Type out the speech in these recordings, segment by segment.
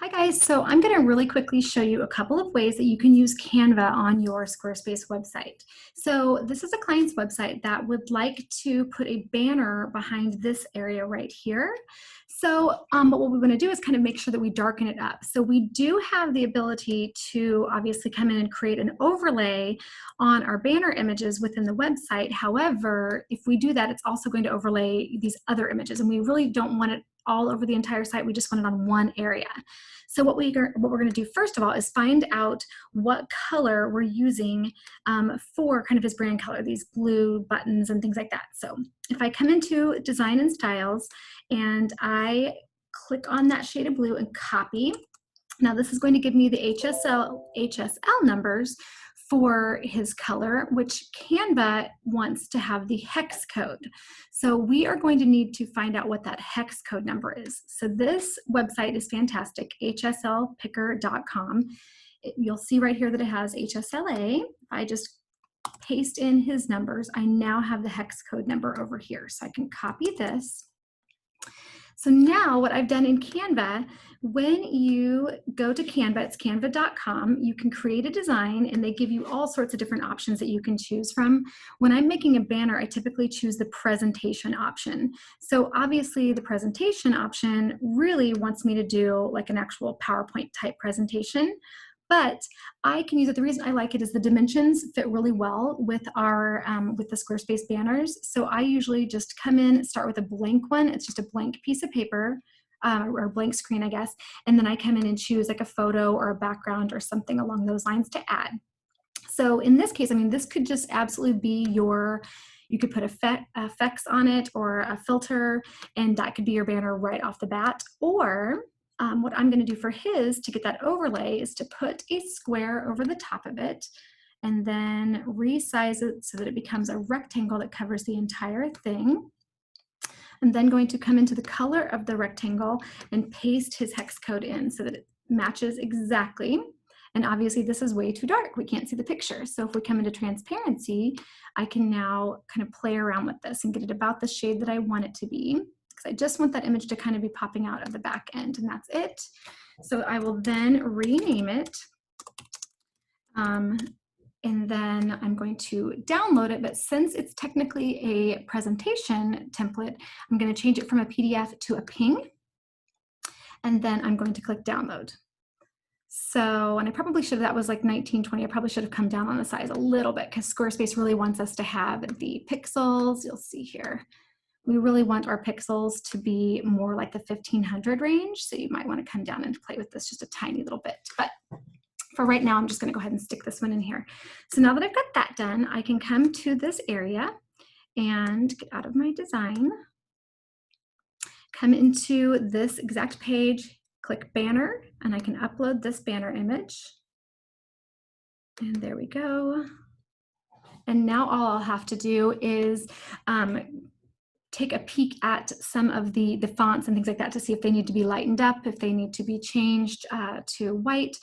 Hi guys, so I'm going to really quickly show you a couple of ways that you can use Canva on your Squarespace website. So this is a client's website that would like to put a banner behind this area right here. But what we want to do is kind of make sure that we darken it up. So we do have the ability to obviously come in and create an overlay on our banner images within the website. However, if we do that, it's also going to overlay these other images, and we really don't want it all over the entire site. We just want it on one area. So what we're going to do first of all is find out what color we're using for kind of his brand color, these blue buttons and things like that. So if I come into Design and Styles and I click on that shade of blue and copy, now this is going to give me the HSL numbers for his color, which Canva wants to have the hex code. So we are going to need to find out what that hex code number is. So this website is fantastic, hslpicker.com. You'll see right here that it has HSLA. If I just paste in his numbers, I now have the hex code number over here. So I can copy this. So now what I've done in Canva, when you go to Canva, it's canva.com, you can create a design and they give you all sorts of different options that you can choose from. When I'm making a banner, I typically choose the presentation option. So obviously the presentation option really wants me to do like an actual PowerPoint type presentation. But I can use it. The reason I like it is the dimensions fit really well with our with the Squarespace banners. So I usually just come in, start with a blank one. It's just a blank piece of paper or a blank screen, I guess. And then I come in and choose like a photo or a background or something along those lines to add. So in this case, I mean, this could just absolutely be you could put effects on it or a filter, and that could be your banner right off the bat. Or what I'm going to do for his to get that overlay is to put a square over the top of it and then resize it so that it becomes a rectangle that covers the entire thing. I'm then going to come into the color of the rectangle and paste his hex code in so that it matches exactly. And obviously this is way too dark. We can't see the picture. So if we come into transparency, I can now kind of play around with this and get it about the shade that I want it to be. I just want that image to kind of be popping out of the back end, and that's it. So I will then rename it, and then I'm going to download it, but since it's technically a presentation template, I'm going to change it from a PDF to a ping, and then I'm going to click download. So, and I probably should have, that was like 1920, I probably should have come down on the size a little bit because Squarespace really wants us to have the pixels, you'll see here. We really want our pixels to be more like the 1500 range, so you might want to come down and play with this just a tiny little bit. But for right now, I'm just going to go ahead and stick this one in here. So now that I've got that done, I can come to this area and get out of my design, come into this exact page, click banner, and I can upload this banner image. And there we go. And now all I'll have to do is take a peek at some of the fonts and things like that to see if they need to be lightened up, if they need to be changed to white.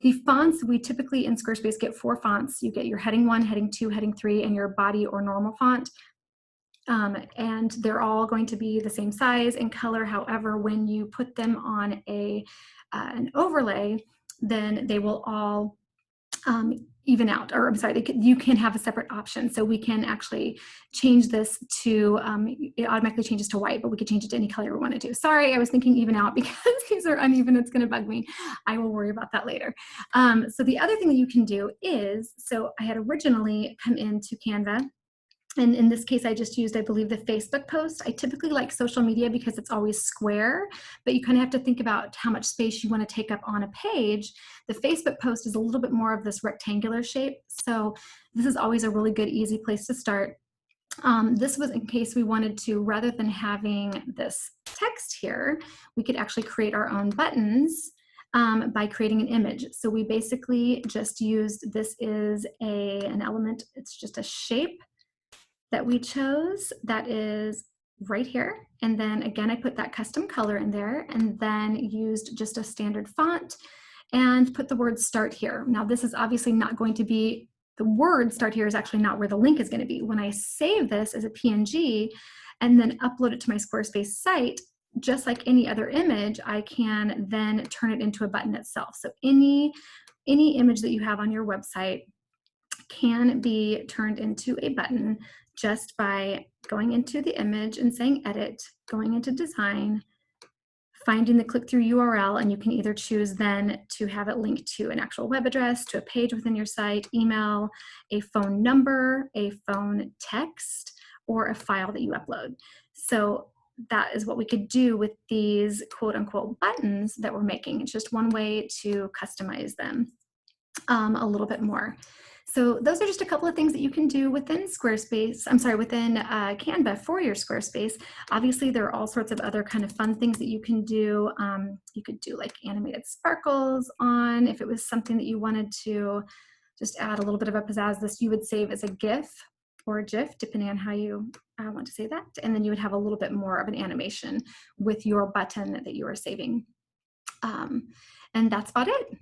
The fonts, we typically in Squarespace get 4 fonts. You get your heading 1, heading 2, heading 3, and your body or normal font. And they're all going to be the same size and color. However, when you put them on an overlay, then they will all even out, or I'm sorry, you can have a separate option. So we can actually change this to, it automatically changes to white, but we could change it to any color we want to do. Sorry, I was thinking even out because these are uneven. It's going to bug me. I will worry about that later. So the other thing that you can do is, so I had originally come into Canva, and in this case, I just used, I believe, the Facebook post. I typically like social media because it's always square, but you kind of have to think about how much space you want to take up on a page. The Facebook post is a little bit more of this rectangular shape. So this is always a really good, easy place to start. This was in case we wanted to, rather than having this text here, we could actually create our own buttons by creating an image. So we basically just used, this is an element, it's just a shape that we chose that is right here. And then again, I put that custom color in there and then used just a standard font and put the word start here. Now this is obviously not going to be, the word start here is actually not where the link is going to be. When I save this as a PNG and then upload it to my Squarespace site, just like any other image, I can then turn it into a button itself. So any image that you have on your website can be turned into a button just by going into the image and saying edit, going into design, finding the click-through URL, and you can either choose then to have it linked to an actual web address, to a page within your site, email, a phone number, a phone text, or a file that you upload. So that is what we could do with these quote unquote buttons that we're making. It's just one way to customize them a little bit more. So those are just a couple of things that you can do within within Canva for your Squarespace. Obviously, there are all sorts of other kind of fun things that you can do. You could do like animated sparkles on, if it was something that you wanted to just add a little bit of a pizzazz. This you would save as a GIF or a GIF, depending on how you want to say that. And then you would have a little bit more of an animation with your button that you are saving. And that's about it.